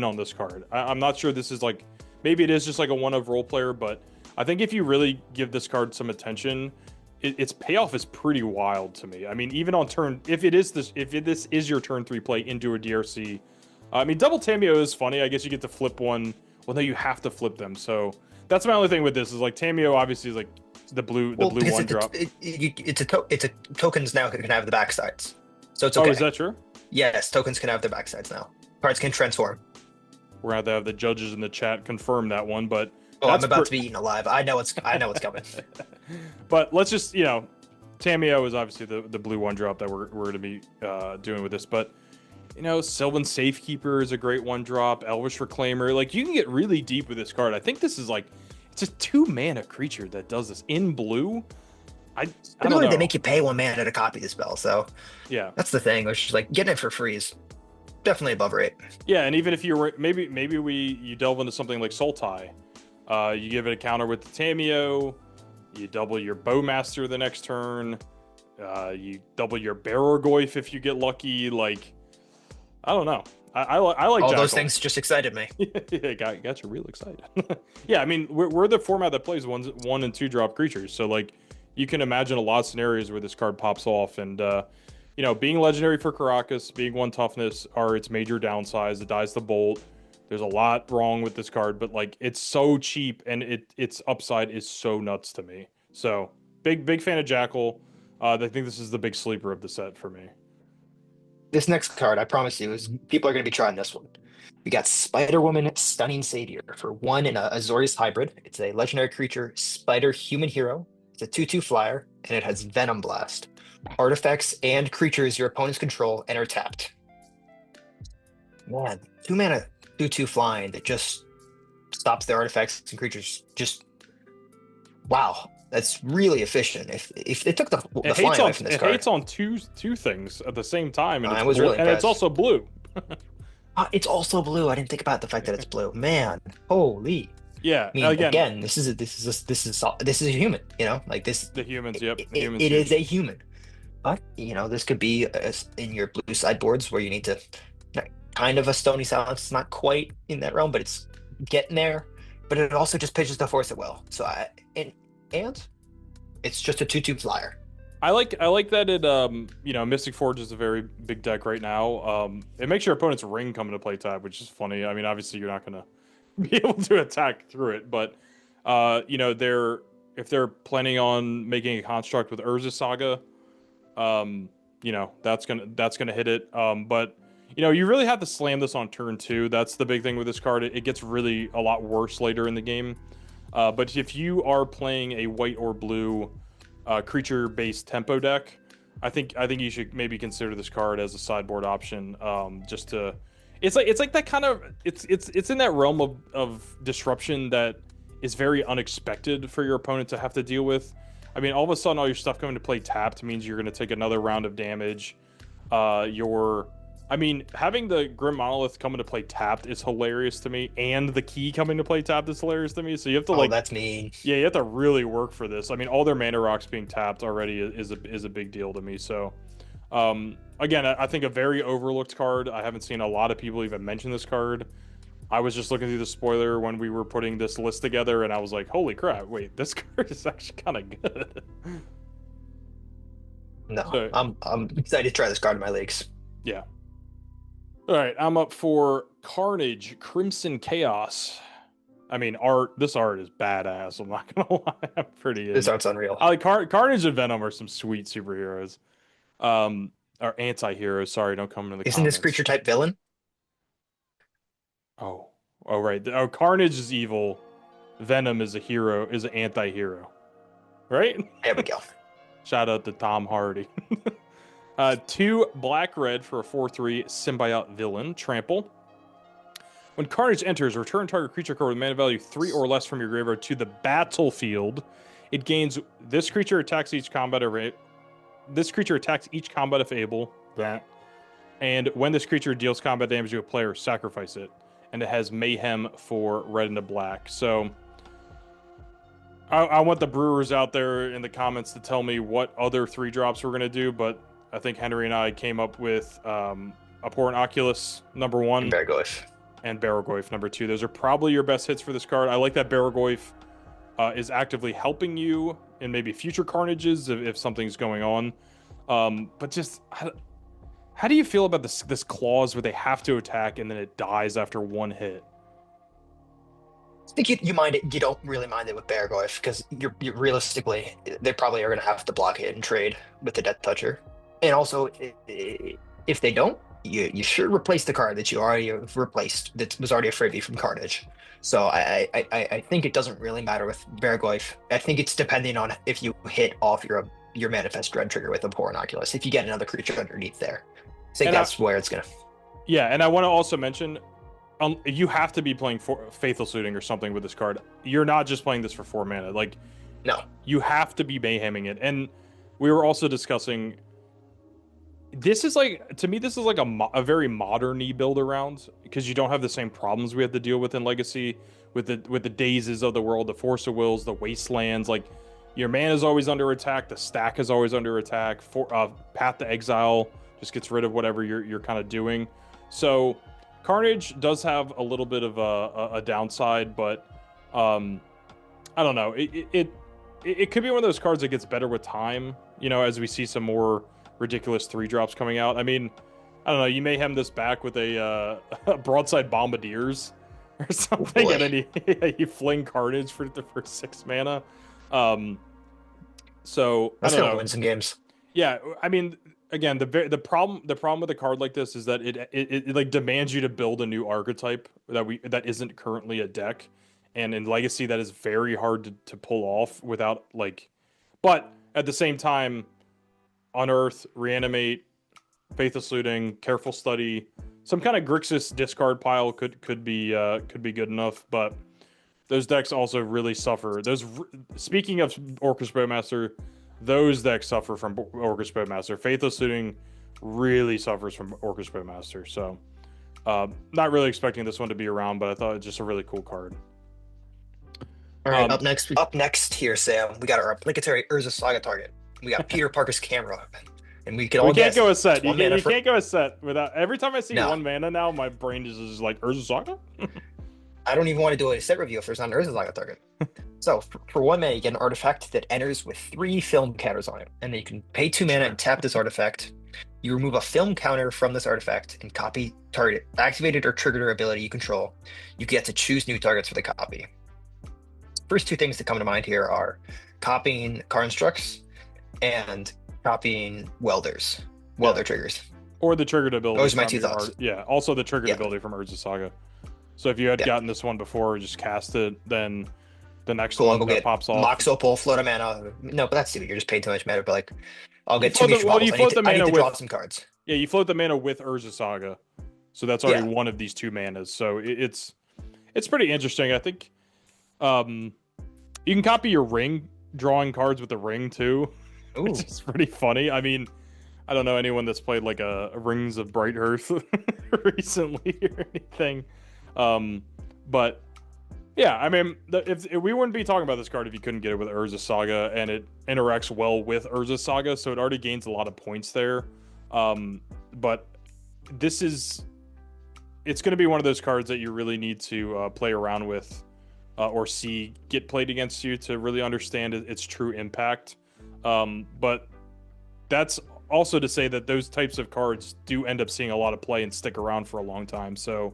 on this card. I'm not sure this is like, maybe it is just like a one-of role player, but I think if you really give this card some attention, its payoff is pretty wild to me. I mean, even on turn, if this is your turn 3 play into a DRC, I mean, double Tamio is funny. I guess you get to flip one. Well, no, you have to flip them. So that's my only thing with this is like Tamio obviously is like the blue Because 1-drop. it's a tokens now can have the backsides, so it's okay. Oh, is that true? Yes, tokens can have their backsides now. Cards can transform. We're gonna have to have the judges in the chat confirm that one, but Oh, I'm about to be eaten alive. I know it's coming. But let's just Tamio is obviously the blue 1-drop that we're going to be doing with this, but Sylvan Safekeeper is a great 1-drop. Elvish Reclaimer, like you can get really deep with this card. I think this is like it's a 2 mana creature that does this in blue. I don't know. They make you pay 1 mana to copy the spell, so Yeah, that's the thing. Which is like getting it for free is definitely above rate. yeah, and even if you're maybe you delve into something like Sultai, you give it a counter with the Tamio, you double your Bowmaster the next turn, you double your Barrogoyf if you get lucky. Like, I don't know. I like all Jackal. those things just excited me. Yeah, got you real excited. Yeah, I mean, we're the format that plays 1 and 2-drop creatures, so like you can imagine a lot of scenarios where this card pops off, and being legendary for Karakas, being 1 toughness are its major downsides. It dies the bolt. There's a lot wrong with this card, but like it's so cheap and its upside is so nuts to me. So big fan of Jackal. I think this is the big sleeper of the set for me. This next card, I promise you, is people are going to be trying this one. We got Spider Woman Stunning Savior for 1 in a Azorius hybrid. It's a legendary creature, Spider Human Hero. It's a 2/2 flyer, and it has Venom Blast. Artifacts and creatures your opponents control enter tapped. Man, 2 mana 2/2 flying that just stops their artifacts and creatures. Just wow, that's really efficient. If they took the flying away from this card, it hates on two things at the same time, and I was really and it's impressed. also blue. It's also blue. I didn't think about the fact that it's blue. Man, holy! Yeah, I mean, again, this is a human. Like this. The humans. Yep, the humans. It is a human. But this could be in your blue sideboards where you need to kind of a Stony Silence. It's not quite in that realm, but it's getting there. But it also just pitches the Force at will. So and it's just a 2/2 flyer. I like that it Mystic Forge is a very big deck right now. It makes your opponent's ring come into play tap, which is funny. I mean, obviously you're not gonna be able to attack through it, but they're if they're planning on making a construct with Urza Saga, that's gonna hit it. But you really have to slam this on turn two. That's the big thing with this card. It gets really a lot worse later in the game. But if you are playing a white or blue creature-based tempo deck, I think you should maybe consider this card as a sideboard option. Just to, it's like that kind of it's in that realm of disruption that is very unexpected for your opponent to have to deal with. I mean, all of a sudden, all your stuff coming to play tapped means you're going to take another round of damage. Having the Grim Monolith come into play tapped is hilarious to me, and the key coming to play tapped is hilarious to me. So you have to that's mean. Yeah, you have to really work for this. I mean, all their mana rocks being tapped already is a big deal to me. So, again, I think a very overlooked card. I haven't seen a lot of people even mention this card. I was just looking through the spoiler when we were putting this list together, and I was like, "Holy crap! Wait, this card is actually kind of good." No, so, I'm excited to try this card in my leagues. Yeah. All right, I'm up for Carnage, Crimson Chaos. I mean, this art is badass. I'm not gonna lie, I'm pretty. This art's unreal. I like Carnage and Venom are some sweet superheroes, or anti-heroes. Sorry, don't come into the. Isn't comments. This creature type villain? Oh, right. Oh, Carnage is evil. Venom is a hero. Is an anti-hero, right? There we go. Shout out to Tom Hardy. 2 black-red for a 4/3 symbiote villain. Trample. When Carnage enters, return target creature card with mana value 3 or less from your graveyard to the battlefield. It gains this creature attacks each combat if able. And when this creature deals combat damage to a player, sacrifice it. And it has Mayhem for red and a black. So I want the Brewers out there in the comments to tell me what other 3-drops we're going to do, but I think Henry and I came up with Abhorrent Oculus, number 1. And Bargoyf. And Bargoyf, number 2. Those are probably your best hits for this card. I like that Bargoyf is actively helping you in maybe future Carnages if something's going on. But just, how do you feel about this clause where they have to attack and then it dies after 1 hit? I think you mind it. You don't really mind it with Bargoyf because you realistically they probably are going to have to block it and trade with the Death Toucher. And also, if they don't, you should replace the card that you already replaced that was already a freebie from Carnage. So I think it doesn't really matter with Bargoyf. I think it's depending on if you hit off your Manifest Dread trigger with Abhorrent Oculus. If you get another creature underneath there, I think that's where it's gonna. Yeah, and I want to also mention, you have to be playing Faithful Suiting or something with this card. You're not just playing this for 4 mana. Like, no, you have to be mayheming it. And we were also discussing. This is like a very modern-y build around because you don't have the same problems we have to deal with in Legacy with the Dazes of the world, the Force of Wills, the Wastelands. Like, your mana is always under attack, the stack is always under attack. Path to Exile just gets rid of whatever you're kind of doing. So Carnage does have a little bit of a downside, but I don't know. It could be one of those cards that gets better with time. As we see some more ridiculous 3-drops coming out. I mean, I don't know. You may hem this back with a Broadside Bombardiers or something, and then you fling Carnage for 6 mana. So that's I don't gonna know. win some games. Yeah, I mean, again, the problem with a card like this is that it like demands you to build a new archetype that isn't currently a deck, and in Legacy that is very hard to pull off without like. But at the same time, Unearth, Reanimate, Faithless Looting, Careful Study, some kind of Grixis discard pile could be good enough, but those decks also really suffer. Speaking of Orcust Bowmaster, those decks suffer from Orcust Bowmaster. Faithless Looting really suffers from Orcust Bowmaster, so not really expecting this one to be around, but I thought it's just a really cool card. All right, up next here, Sam, we got our obligatory Urza Saga target. We got Peter Parker's camera, and we can all can't go a set. You can't go a set without. Every time I see 1 mana now, my brain is just like Urza Saga. I don't even want to do a set review if there's not an Urza Saga target. So for 1 mana, you get an artifact that enters with 3 film counters on it, and then you can pay 2 mana and tap this artifact. You remove a film counter from this artifact and copy target activated or triggered ability you control. You get to choose new targets for the copy. First two things that come to mind here are copying Karnstructs and copying welder triggers. Or the triggered ability. Those are my two thoughts. Yeah, also the triggered Yeah. ability from Urza Saga. So if you had gotten this one before, just cast it, then the next Cool, I'll one go that get pops off. Mox Opal, float a mana. No, but that's stupid. You're just paying too much mana. But like, I'll get float too the- many well, you bottles. float the I need mana to draw with- some cards. Yeah, you float the mana with Urza Saga. So that's already one of these 2 manas. So it's pretty interesting. I think you can copy your ring, drawing cards with the ring too. Ooh. Which is pretty funny. I mean, I don't know anyone that's played like a Rings of Bright Earth recently or anything. But yeah, I mean, if we wouldn't be talking about this card if you couldn't get it with Urza Saga, and it interacts well with Urza Saga, so it already gains a lot of points there. But it's going to be one of those cards that you really need to play around with or see get played against you to really understand its true impact. But that's also to say that those types of cards do end up seeing a lot of play and stick around for a long time. So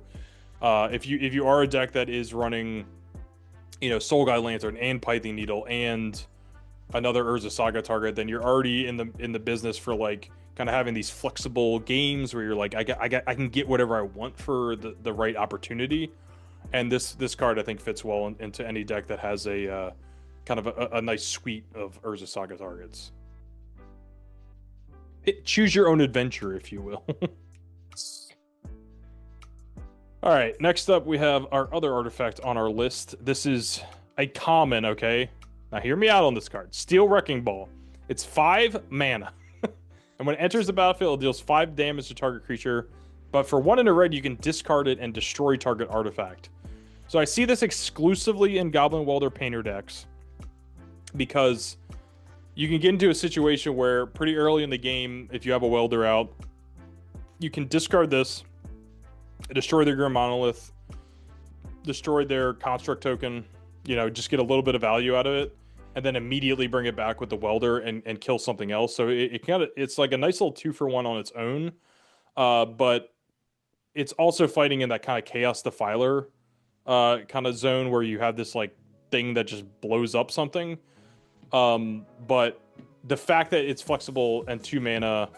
if you are a deck that is running, Soul Guy Lantern and Pithing Needle and another Urza Saga target, then you're already in the business for like kind of having these flexible games where you're like, I can get whatever I want for the right opportunity. And this card I think fits well into any deck that has a kind of a nice suite of Urza Saga targets. Choose your own adventure, if you will. All right, next up we have our other artifact on our list. This is a common, okay? Now hear me out on this card. Steel Wrecking Ball. It's 5 mana. And when it enters the battlefield, it deals 5 damage to target creature. But for 1 in a red, you can discard it and destroy target artifact. So I see this exclusively in Goblin Welder Painter decks, because you can get into a situation where pretty early in the game, if you have a Welder out, you can discard this, destroy their Grim Monolith, destroy their Construct token, just get a little bit of value out of it, and then immediately bring it back with the Welder and kill something else. So it's like a nice little 2-for-1 on its own, but it's also fighting in that kind of Chaos Defiler kind of zone where you have this like thing that just blows up something. But the fact that it's flexible and 2 mana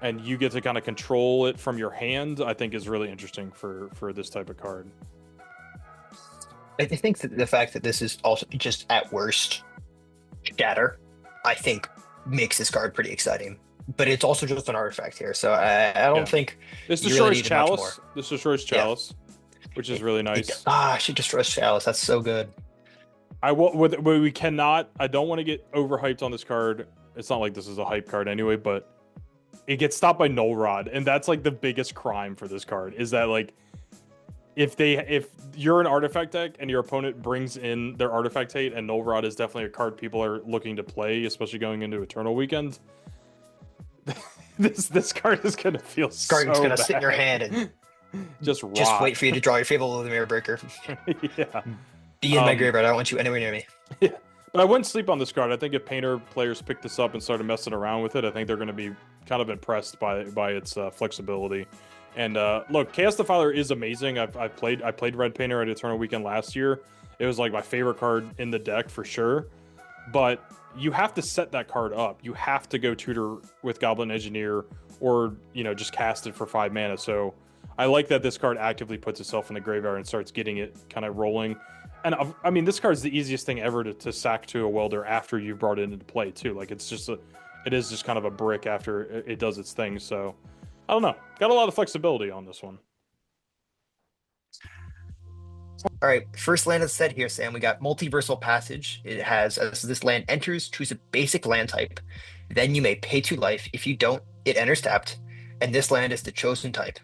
and you get to kind of control it from your hand, I think is really interesting for this type of card. I think that the fact that this is also just at worst shatter, I think makes this card pretty exciting. But it's also just an artifact here, so I don't think this you destroys really needed much more. Chalice. This destroys Chalice, which is really nice. She destroys Chalice. That's so good. We cannot. I don't want to get overhyped on this card. It's not like this is a hype card anyway, but it gets stopped by Null Rod, and that's like the biggest crime for this card. Is that like if you're an artifact deck and your opponent brings in their artifact hate, and Null Rod is definitely a card people are looking to play, especially going into Eternal Weekend. This card is gonna feel so bad. Card's gonna sit in your hand and just wait for you to draw your Fable of the Mirror Breaker. Yeah. Be in my graveyard. I don't want you anywhere near me. Yeah. But I wouldn't sleep on this card. I think if Painter players pick this up and started messing around with it, I think they're going to be kind of impressed by its flexibility. And look, Chaos Defiler is amazing. I played Red Painter at Eternal Weekend last year. It was like my favorite card in the deck for sure. But you have to set that card up. You have to go tutor with Goblin Engineer or just cast it for 5 mana. So I like that this card actively puts itself in the graveyard and starts getting it kind of rolling. And I mean, this card's the easiest thing ever to sack to a Welder after you brought it into play too. Like it is just kind of a brick after it does its thing. So I don't know. Got a lot of flexibility on this one. All right, first land is set here, Sam. We got Multiversal Passage. It has, as this land enters, choose a basic land type. Then you may pay 2 life. If you don't, it enters tapped. And this land is the chosen type.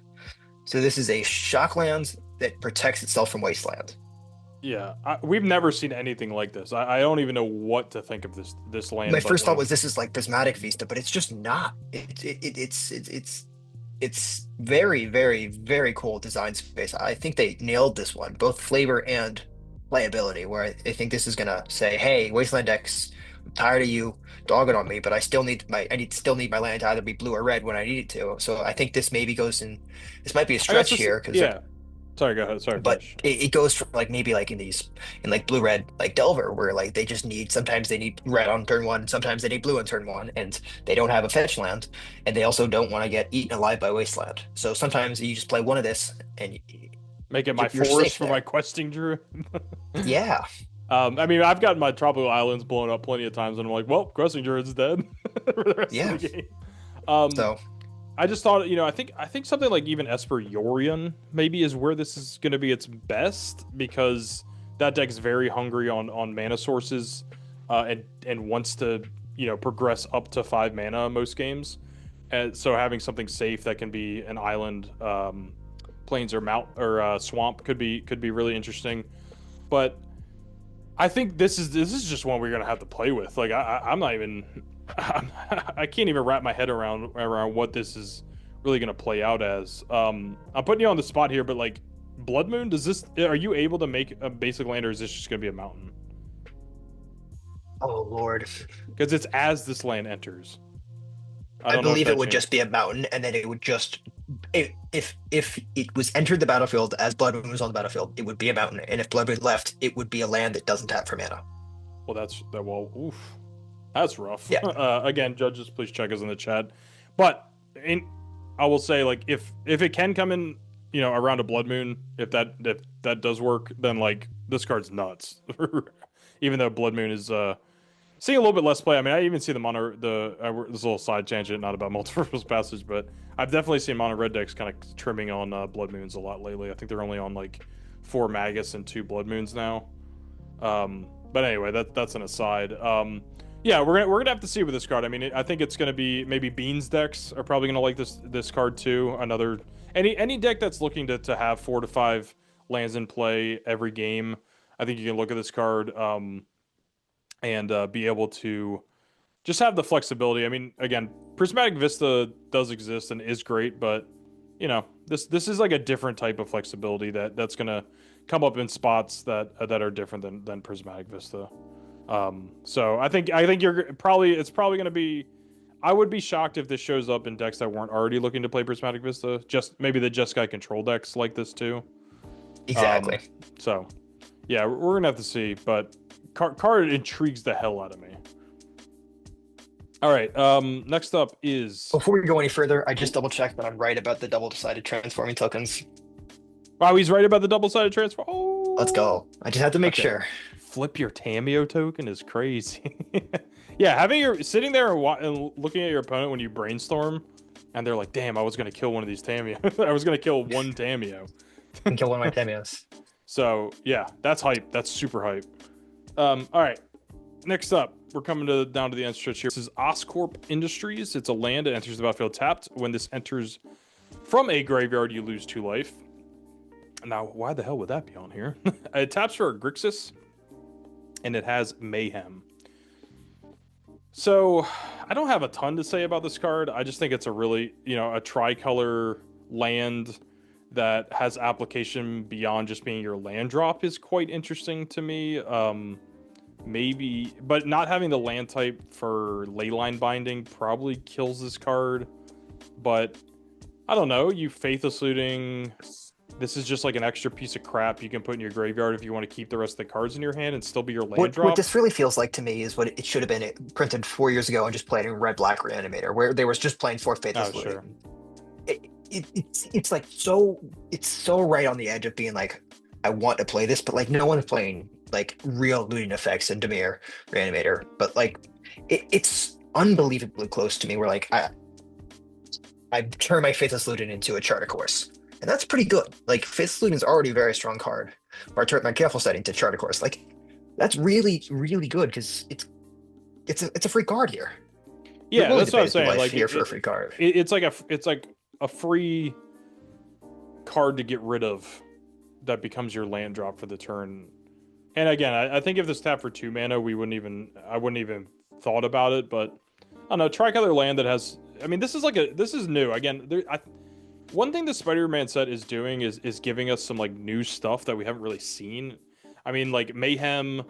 So this is a shock land that protects itself from Wasteland. Yeah, we've never seen anything like this. I don't even know what to think of this land. My first thought was this is like Prismatic Vista, but it's just not. It's very, very, very cool design space. I think they nailed this one, both flavor and playability, where I think this is gonna say, "Hey, Wasteland decks, I'm tired of you dogging on me, but I still need my land to either be blue or red when I need it to." So I think this maybe goes in. This might be a I guess stretch this, here because yeah. Sorry, go ahead. Sorry, but finish. it goes from like maybe like in like blue red like Delver where like they just need sometimes they need red on turn one, sometimes they need blue on turn one, and they don't have a fetch land, and they also don't want to get eaten alive by wasteland. So sometimes you just play one of this and Make it my you're forest safe for my there. questing druid. Yeah, I mean, I've gotten my tropical islands blown up plenty of times, and I'm like, well, questing druid's dead for the rest of yeah. the game. Um, So I just thought, I think something like even Esper Yorion maybe is where this is going to be its best because that deck's very hungry on mana sources, and wants to progress up to 5 mana most games, and so having something safe that can be an island, plains or mount or swamp could be really interesting, but I think this is just one we're gonna have to play with. Like I'm not even I can't even wrap my head around what this is really gonna play out as. I'm putting you on the spot here, but like Blood Moon, are you able to make a basic land, or is this just gonna be a mountain? oh Lord. Because it's as this land enters. I I don't know if believe it that would changed. just be a mountain, and then it would just if it was entered the battlefield as Blood Moon was on the battlefield, it would be a mountain, and if Blood Moon left, it would be a land that doesn't tap for mana. Well, oof, that's rough. Yeah, Again, judges, please check us in the chat. But in, I will say, like, if it can come in, around a Blood Moon, if that does work, then like this card's nuts. Even though Blood Moon is seeing a little bit less play. I mean, I even see the mono this little side tangent, not about multiple passage, but I've definitely seen mono red decks kind of trimming on Blood Moons a lot lately. I think they're only on like 4 Magus and 2 Blood Moons now. But anyway, that's an aside. Yeah, we're gonna have to see with this card. I mean, I think it's gonna be maybe Beans decks are probably gonna like this card too. Another any deck that's looking to have 4 to 5 lands in play every game. I think you can look at this card, and be able to just have the flexibility. I mean, again, Prismatic Vista does exist and is great, but this is like a different type of flexibility that's gonna come up in spots that are different than Prismatic Vista. So I think it's probably gonna be. I would be shocked if this shows up in decks that weren't already looking to play Prismatic Vista. Just maybe the Jeskai control decks like this too. Um, exactly. so yeah, we're gonna have to see, but card intrigues the hell out of me. All right. Next up is. Before we go any further, I just double checked that I'm right about the double-sided transforming tokens. Wow, he's right about the double-sided transfer. Oh, Let's go. I just had to make okay. sure. Flip your Tameo token is crazy. Yeah, having your sitting there and looking at your opponent when you brainstorm, and they're like, "Damn, I was gonna kill one of these Tameo. I was gonna kill one Tameo." And kill one of my Tamios. So yeah, that's hype. That's super hype. All right. Next up, we're coming down to the end stretch here. This is Oscorp Industries. It's a land that enters the battlefield tapped. When this enters from a graveyard, you lose 2 life. Now, why the hell would that be on here? It taps for a Grixis, and it has Mayhem. So, I don't have a ton to say about this card. I just think it's a really, a tricolor land that has application beyond just being your land drop is quite interesting to me. Maybe, but not having the land type for Leyline Binding probably kills this card. But I don't know. You Faithless Looting. This is just like an extra piece of crap you can put in your graveyard if you want to keep the rest of the cards in your hand and still be your land What drop. this really feels like to me is what it should have been printed 4 years ago and just played in Red Black Reanimator, where they was just playing for Faithless Oh, Looting. sure. It's like it's so right on the edge of being like, I want to play this, but like no one's playing like real looting effects in Dimir Reanimator. But like it's unbelievably close to me. Where like I turn my Faithless Looting into a Charter Course, and that's pretty good. Like Faithless Looting is already a very strong card. Or I turn my Careful Setting to Charter Course. Like that's really good because it's a free card here. Yeah, that's what I'm saying. Like here for a free card. It's like a free card to get rid of that becomes your land drop for the turn. And again, I think if this tapped for 2 mana, I wouldn't even thought about it. But I don't know, tricolor land that has. I mean, this is new. Again, one thing the Spider-Man set is doing is giving us some like new stuff that we haven't really seen. I mean, like Mayhem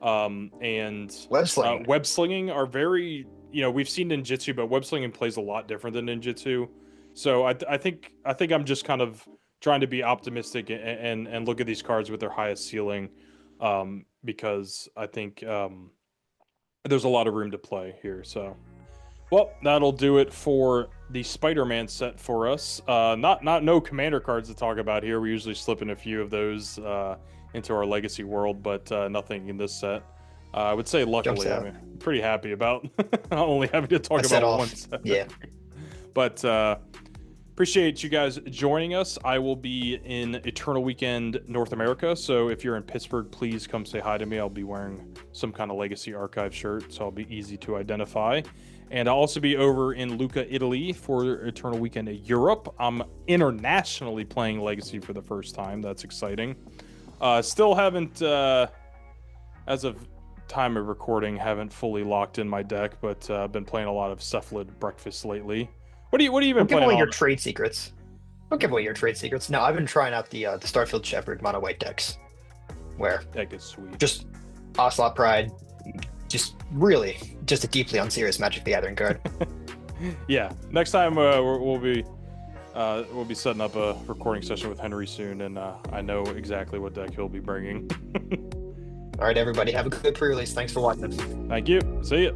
and Web slinging. web slinging are very, we've seen ninjutsu, but web slinging plays a lot different than ninjutsu. So I think I'm just kind of trying to be optimistic and look at these cards with their highest ceiling, because I think there's a lot of room to play here. So, well, that'll do it for the Spider-Man set for us. No commander cards to talk about here. We usually slip in a few of those into our legacy world, but nothing in this set. I would say, luckily, I'm pretty happy about only having to talk about one set. Yeah. But appreciate you guys joining us. I will be in Eternal Weekend North America, so if you're in Pittsburgh, please come say hi to me. I'll be wearing some kind of Legacy Archive shirt, so I'll be easy to identify. And I'll also be over in Lucca, Italy for Eternal Weekend Europe. I'm internationally playing Legacy for the first time. That's exciting. Still haven't, as of time of recording, haven't fully locked in my deck, but I've been playing a lot of Cephalid Breakfast lately. What do you been playing? Don't give away your trade secrets. Don't give away your trade secrets. No, I've been trying out the Starfield Shepherd mono white decks, where deck is sweet. Just Ocelot Pride, just a deeply unserious Magic the Gathering card. Yeah, next time we'll be setting up a recording session with Henry soon, and I know exactly what deck he'll be bringing. All right, everybody, have a good pre-release. Thanks for watching. Thank you. See ya.